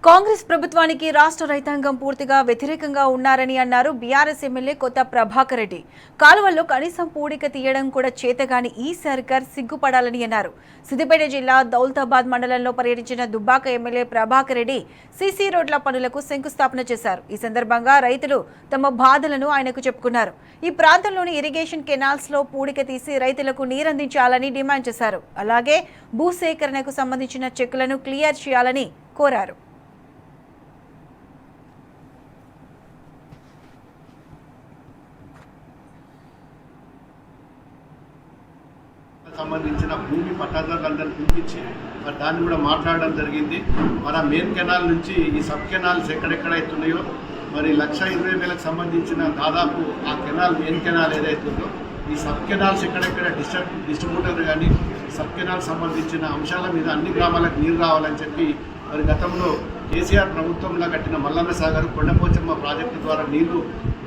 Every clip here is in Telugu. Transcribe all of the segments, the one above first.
కాంగ్రెస్ ప్రభుత్వానికి రాష్ట్ర రైతాంగం పూర్తిగా వ్యతిరేకంగా ఉన్నారని అన్నారు బీఆర్ఎస్ ఎమ్మెల్యే కొత్త ప్రభాకర్ రెడ్డి. కాలువల్లో కనీసం పూడిక తీయడం కూడా చేతగాని ఈ సర్కార్ సిగ్గుపడాలని అన్నారు. సిద్దిపేట జిల్లా దౌలతాబాద్ మండలంలో పర్యటించిన దుబ్బాక ఎమ్మెల్యే ప్రభాకర్ రెడ్డి సీసీ రోడ్ల పనులకు శంకుస్థాపన చేశారు. ఈ సందర్భంగా రైతులు తమ బాధలను ఆయనకు చెప్పుకున్నారు. ఈ ప్రాంతంలోని ఇరిగేషన్ కెనాల్స్ లో పూడిక తీసి రైతులకు నీరందించాలని డిమాండ్ చేశారు. అలాగే భూసేకరణకు సంబంధించిన చెక్కులను క్లియర్ చేయాలని కోరారు. సంబంధించిన భూమి పట్టాదారులందరినీ పిలిపించి మరి దాన్ని కూడా మాట్లాడడం జరిగింది. మన మెయిన్ కెనాల్ నుంచి ఈ సబ్ కెనాల్స్ ఎక్కడెక్కడైతున్నాయో మరి 1,20,000 సంబంధించిన దాదాపు ఆ కెనాల్ మెయిన్ కెనాల్ ఏదైతుందో ఈ సబ్ కెనాల్స్ ఎక్కడెక్కడ డిస్ట్రిబ్యూటర్ కానీ సబ్ కెనాల్ సంబంధించిన అంశాల మీద అన్ని గ్రామాలకు నీరు రావాలని చెప్పి మరి గతంలో కేసీఆర్ ప్రభుత్వంలో కట్టిన మల్లన్న సాగర్ కొండపోచమ్మ ప్రాజెక్టు ద్వారా నీళ్లు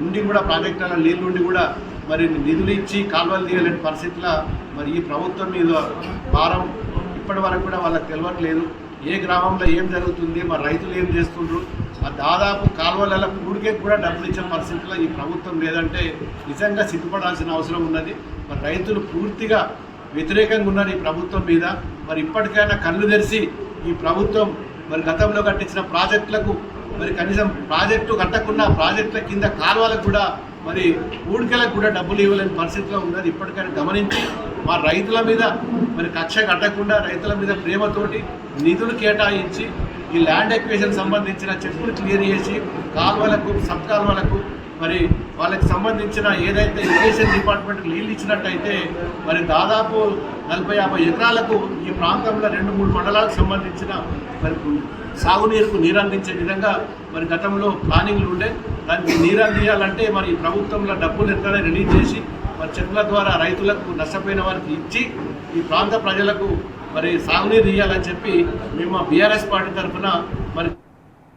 ఉండి కూడా ప్రాజెక్టుల నీళ్లుండి కూడా మరి నిధులు ఇచ్చి కాలువలు తీయలేని పరిస్థితుల్లో మరి ఈ ప్రభుత్వం మీద భారం ఇప్పటి వరకు కూడా వాళ్ళకి తెలియట్లేదు. ఏ గ్రామంలో ఏం జరుగుతుంది, మరి రైతులు ఏం చేస్తుండ్రు, దాదాపు కాలువల పూడికే కూడా డబ్బులు ఇచ్చే పరిస్థితుల్లో ఈ ప్రభుత్వం లేదంటే నిజంగా సిగ్గుపడాల్సిన అవసరం ఉన్నది. మరి రైతులు పూర్తిగా వ్యతిరేకంగా ఉన్నారు ఈ ప్రభుత్వం మీద. మరి ఇప్పటికైనా కళ్ళు తెరిచి ఈ ప్రభుత్వం మరి గతంలో కట్టించిన ప్రాజెక్టులకు మరి కనీసం ప్రాజెక్టు కట్టకుండా ప్రాజెక్టుల కింద కాలువలకు కూడా మరి ఊడికలకు కూడా డబ్బులు ఇవ్వలేని పరిస్థితిలో ఉన్నది. ఇప్పటికైనా గమనించి మా రైతుల మీద మరి కక్ష కట్టకుండా రైతుల మీద ప్రేమతోటి నిధులు కేటాయించి ఈ ల్యాండ్ ఎక్వేషన్ సంబంధించిన చెక్కులు క్లియర్ చేసి కాలువలకు సబ్ కాలువలకు మరి వాళ్ళకి సంబంధించిన ఏదైతే ఇరిగేషన్ డిపార్ట్మెంట్కి నీళ్ళు ఇచ్చినట్టయితే మరి దాదాపు 40-50 ఎకరాలకు ఈ ప్రాంతంలో 2-3 మండలాలకు సంబంధించిన మరి సాగునీరుకు నీరు అందించే విధంగా మరి గతంలో ప్లానింగ్లు ఉండే. దానికి నీరు అందించాలంటే మరి ఈ ప్రభుత్వంలో డబ్బులు ఎక్కడైనా రిలీజ్ చేసి మరి చెట్ల ద్వారా రైతులకు నష్టపోయిన వారికి ఇచ్చి ఈ ప్రాంత ప్రజలకు మరి సాగునీరు ఇవ్వాలని చెప్పి మేము మా బీఆర్ఎస్ పార్టీ తరఫున మరి